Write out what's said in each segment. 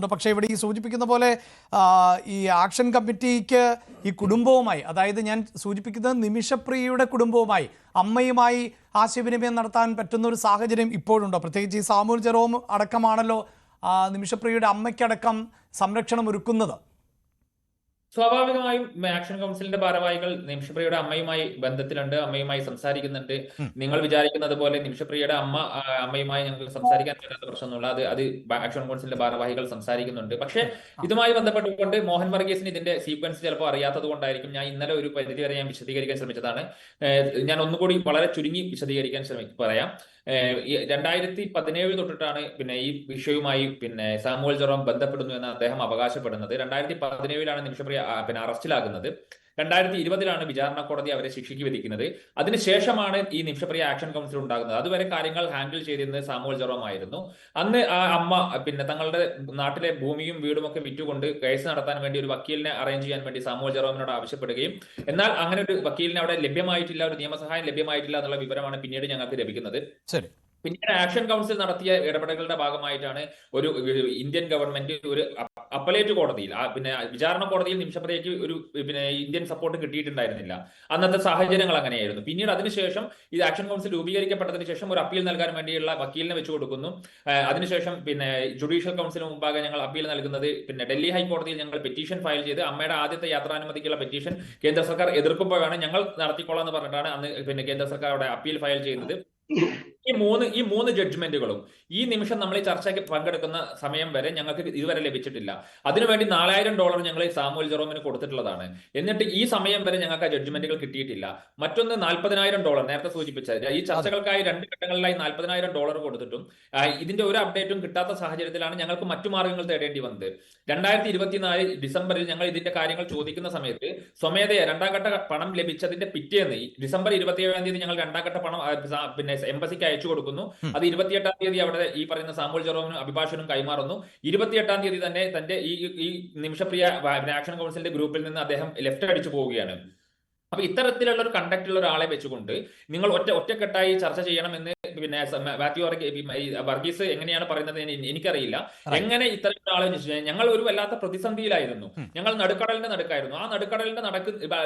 പറയുന്നുണ്ട്. പക്ഷേ ഇവിടെ ഈ സൂചിപ്പിക്കുന്ന പോലെ ഈ ആക്ഷൻ കമ്മിറ്റിക്ക് ഈ കുടുംബവുമായി, അതായത് ഞാൻ സൂചിപ്പിക്കുന്നത് നിമിഷപ്രിയയുടെ കുടുംബവുമായി, അമ്മയുമായി ആശയവിനിമയം നടത്താൻ പറ്റുന്ന ഒരു സാഹചര്യം ഇപ്പോഴുണ്ടോ? പ്രത്യേകിച്ച് ഈ സാമുവൽ ജെറോം അടക്കമാണല്ലോ നിമിഷപ്രിയയുടെ അമ്മയ്ക്കടക്കം സംരക്ഷണം ഒരുക്കുന്നത്. സ്വാഭാവികമായും ആക്ഷൻ കൗൺസിലിന്റെ ഭാരവാഹികൾ നിമിഷപ്രിയയുടെ അമ്മയുമായി ബന്ധത്തിലുണ്ട്, അമ്മയുമായി സംസാരിക്കുന്നുണ്ട്. നിങ്ങൾ വിചാരിക്കുന്നത് പോലെ നിമിഷപ്രിയയുടെ അമ്മയുമായി ഞങ്ങൾക്ക് സംസാരിക്കാൻ പറ്റാത്ത പ്രശ്നമൊന്നുമില്ല. അത് ആക്ഷൻ കൗൺസിലിന്റെ ഭാരവാഹികൾ സംസാരിക്കുന്നുണ്ട്. പക്ഷേ ഇതുമായി ബന്ധപ്പെട്ടുകൊണ്ട് മോഹൻ വർഗീസിന് ഇതിന്റെ സീക്വൻസ് ചിലപ്പോൾ അറിയാത്തത് കൊണ്ടായിരിക്കും ഞാൻ ഇന്നലെ ഒരു പരിധി വരെ ഞാൻ വിശദീകരിക്കാൻ ശ്രമിച്ചതാണ്. ഞാൻ ഒന്നുകൂടി വളരെ ചുരുങ്ങി വിശദീകരിക്കാൻ പറയാം. 2017 തൊട്ടിട്ടാണ് ഈ വിഷയവുമായി സാമുവൽ ജെറോം ബന്ധപ്പെടുന്നു എന്ന് അദ്ദേഹം അവകാശപ്പെടുന്നത്. 2017 നിമിഷപ്രിയ അറസ്റ്റിലാകുന്നത്. 2020 വിചാരണ കോടതി അവരെ ശിക്ഷയ്ക്ക് വിധിക്കുന്നത്. അതിനുശേഷമാണ് ഈ നിമിഷപ്രിയ ആക്ഷൻ കൗൺസിൽ ഉണ്ടാകുന്നത്. അതുവരെ കാര്യങ്ങൾ ഹാൻഡിൽ ചെയ്തിരുന്നത് സാമുവൽ ജെറോം ആയിരുന്നു. അന്ന് ആ അമ്മ തങ്ങളുടെ നാട്ടിലെ ഭൂമിയും വീടും ഒക്കെ വിറ്റുകൊണ്ട് കേസ് നടത്താൻ വേണ്ടി ഒരു വക്കീലിനെ അറേഞ്ച് ചെയ്യാൻ വേണ്ടി സാമുവൽ ജെറോമിനോട് ആവശ്യപ്പെടുകയും, എന്നാൽ അങ്ങനെ ഒരു വക്കീലിനെ അവിടെ ലഭ്യമായിട്ടില്ല, ഒരു നിയമസഹായം ലഭ്യമായിട്ടില്ല എന്നുള്ള വിവരമാണ് പിന്നീട് ഞങ്ങൾക്ക് ലഭിക്കുന്നത്. പിന്നീട് ആക്ഷൻ കൗൺസിൽ നടത്തിയ ഇടപെടലുകളുടെ ഭാഗമായിട്ടാണ് ഒരു ഇന്ത്യൻ ഗവൺമെന്റ് ഒരു അപ്പലേറ്റ് കോടതിയിൽ വിചാരണ കോടതിയിൽ നിമിഷപ്രിയയ്ക്ക് ഒരു ഇന്ത്യൻ സപ്പോർട്ട് കിട്ടിയിട്ടുണ്ടായിരുന്നില്ല. അന്നത്തെ സാഹചര്യങ്ങൾ അങ്ങനെയായിരുന്നു. പിന്നീട് അതിനുശേഷം ഇത് ആക്ഷൻ കൗൺസിൽ രൂപീകരിക്കപ്പെട്ടതിന് ശേഷം ഒരു അപ്പീൽ നൽകാൻ വേണ്ടിയുള്ള വക്കീലിനെ വെച്ചു കൊടുക്കുന്നു. അതിനുശേഷം ജുഡീഷ്യൽ കൗൺസിലിന് മുമ്പാകെ ഞങ്ങൾ അപ്പീൽ നൽകുന്നത് ഡൽഹി ഹൈക്കോടതിയിൽ ഞങ്ങൾ പെറ്റീഷൻ ഫയൽ ചെയ്ത് അമ്മയുടെ ആദ്യത്തെ യാത്രാനുമതിക്കുള്ള പെറ്റീഷൻ കേന്ദ്ര സർക്കാർ എതിർക്കുമ്പോഴാണ് ഞങ്ങൾ നടത്തിക്കൊള്ളാം എന്ന് പറഞ്ഞിട്ടാണ് അന്ന് കേന്ദ്ര സർക്കാർ അവിടെ അപ്പീൽ ഫയൽ ചെയ്യുന്നത്. ഈ മൂന്ന് ജഡ്ജ്മെന്റുകളും ഈ നിമിഷം നമ്മൾ ഈ ചർച്ചയ്ക്ക് പങ്കെടുക്കുന്ന സമയം വരെ ഞങ്ങൾക്ക് ഇതുവരെ ലഭിച്ചിട്ടില്ല. അതിനുവേണ്ടി $4000 ഞങ്ങൾ സാമുവൽ ജെറോമിന് കൊടുത്തിട്ടുള്ളതാണ്. എന്നിട്ട് ഈ സമയം വരെ ഞങ്ങൾക്ക് ആ ജഡ്ജ്മെന്റുകൾ കിട്ടിയിട്ടില്ല. മറ്റൊന്ന് $40,000 നേരത്തെ സൂചിപ്പിച്ച ഈ ചർച്ചകൾക്കായി 2 ഘട്ടങ്ങളിലായി $40,000 കൊടുത്തിട്ടും ഇതിന്റെ ഒരു അപ്ഡേറ്റും കിട്ടാത്ത സാഹചര്യത്തിലാണ് ഞങ്ങൾക്ക് മറ്റു മാർഗങ്ങൾ തേടേണ്ടി വന്നത്. 2024 ഡിസംബറിൽ ഞങ്ങൾ ഇതിന്റെ കാര്യങ്ങൾ ചോദിക്കുന്ന സമയത്ത് സ്വമേധയ 2ാം ഘട്ട പണം ലഭിച്ചതിന്റെ പിറ്റേന്ന് ഡിസംബർ 27-ാം തീയതി ഞങ്ങൾ 2ാം ഘട്ട പണം എംബസിക്ക് അയച്ചു കൊടുക്കുന്നു. അത് 28-ാം തീയതി അവിടെ ഈ പറയുന്ന സാമുവൽ ജെറോമിനും അഭിഭാഷകനും കൈമാറുന്നു. 28-ാം തീയതി തന്നെ തന്റെ ഈ നിമിഷപ്രിയ ആക്ഷൻ കൗൺസിലിന്റെ ഗ്രൂപ്പിൽ നിന്ന് അദ്ദേഹം ലെഫ്റ്റ് അടിച്ചു പോവുകയാണ്. അപ്പൊ ഇത്തരത്തിലുള്ള ഒരു കണ്ടക്റ്റുള്ള ഒരാളെ വെച്ചുകൊണ്ട് നിങ്ങൾ ഒറ്റക്കെട്ടായി ചർച്ച ചെയ്യണമെന്ന് മാത്യു വർഗീസ് എങ്ങനെയാണ് പറയുന്നത് എനിക്കറിയില്ല. എങ്ങനെ ഇത്തരം ഒരാളെ ഞങ്ങൾ ഒരു വല്ലാത്ത പ്രതിസന്ധിയിലായിരുന്നു. ഞങ്ങൾ നടുക്കടലിന്റെ നടുക്കായിരുന്നു. ആ നടുക്കടലിന്റെ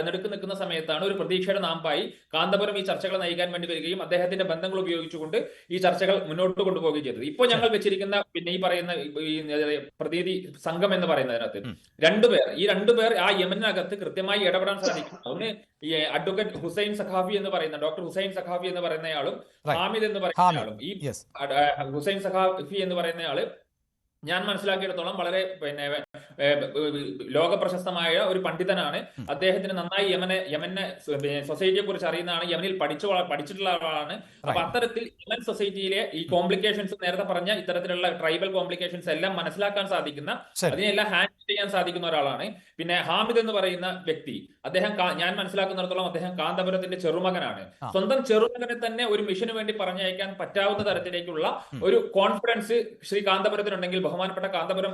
നടുക്ക് നിൽക്കുന്ന സമയത്താണ് ഒരു പ്രതീക്ഷയുടെ നാമ്പായി കാന്തപുരം ഈ ചർച്ചകൾ നയിക്കാൻ വേണ്ടി വരികയും അദ്ദേഹത്തിന്റെ ബന്ധങ്ങൾ ഉപയോഗിച്ചുകൊണ്ട് ഈ ചർച്ചകൾ മുന്നോട്ട് കൊണ്ടുപോവുകയും ചെയ്തത്. ഇപ്പോൾ ഞങ്ങൾ വെച്ചിരിക്കുന്ന ഈ പറയുന്ന പ്രതീതി സംഘം എന്ന് പറയുന്നതിനകത്ത് ഈ രണ്ടുപേർ ആ യമനിനകത്ത് കൃത്യമായി ഇടപെടാൻ സാധിക്കും. അവന് ഈ അഡ്വക്കേറ്റ് ഹുസൈൻ സഖാഫി എന്ന് പറയുന്ന ഡോക്ടർ ഹുസൈൻ സഖാഫി എന്ന് പറയുന്നയാളും ഹാമിദ് എന്ന് പറയുന്നയാളും ഈ ഹുസൈൻ സഖാഫി എന്ന് പറയുന്നയാള് ഞാൻ മനസ്സിലാക്കിയിടത്തോളം വളരെ ലോക പ്രശസ്തമായ ഒരു പണ്ഡിതനാണ്. അദ്ദേഹത്തിന് നന്നായി യമനെ സൊസൈറ്റിയെ കുറിച്ച് അറിയുന്നതാണ്. യമനിൽ പഠിച്ചിട്ടുള്ള ആളാണ്. അപ്പൊ അത്തരത്തിൽ യമൻ സൊസൈറ്റിയിലെ ഈ കോംപ്ലിക്കേഷൻസ്, നേരത്തെ പറഞ്ഞ ഇത്തരത്തിലുള്ള ട്രൈബൽ കോംപ്ലിക്കേഷൻസ് എല്ലാം മനസ്സിലാക്കാൻ സാധിക്കുന്ന, അതിനെല്ലാം ഹാൻഡിൽ ചെയ്യാൻ സാധിക്കുന്ന ഒരാളാണ്. ഹാമിദ് എന്ന് പറയുന്ന വ്യക്തി, അദ്ദേഹം ഞാൻ മനസ്സിലാക്കുന്നിടത്തോളം അദ്ദേഹം കാന്തപുരത്തിന്റെ ചെറുമകനാണ്. സ്വന്തം ചെറുമകനെ തന്നെ ഒരു മിഷന് വേണ്ടി പറഞ്ഞയക്കാൻ പറ്റാവുന്ന തരത്തിലേക്കുള്ള ഒരു കോൺഫിഡൻസ് ശ്രീ കാന്തപുരത്തിനുണ്ടെങ്കിൽ, ബഹുമാനപ്പെട്ട കാന്തപുരം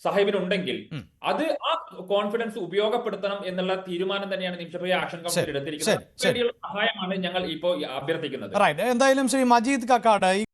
സാഹിബിനുണ്ടെങ്കിൽ, അത് ആ കോൺഫിഡൻസ് ഉപയോഗപ്പെടുത്തണം എന്നുള്ള തീരുമാനം തന്നെയാണ് നിമിഷപ്രിയ ആക്ഷൻ കൗൺസിൽ എടുത്തിരിക്കുന്നത്. സഹായമാണ് ഞങ്ങൾ ഇപ്പോൾ അഭ്യർത്ഥിക്കുന്നത്. എന്തായാലും ശ്രീ മജീദ് കക്കാട്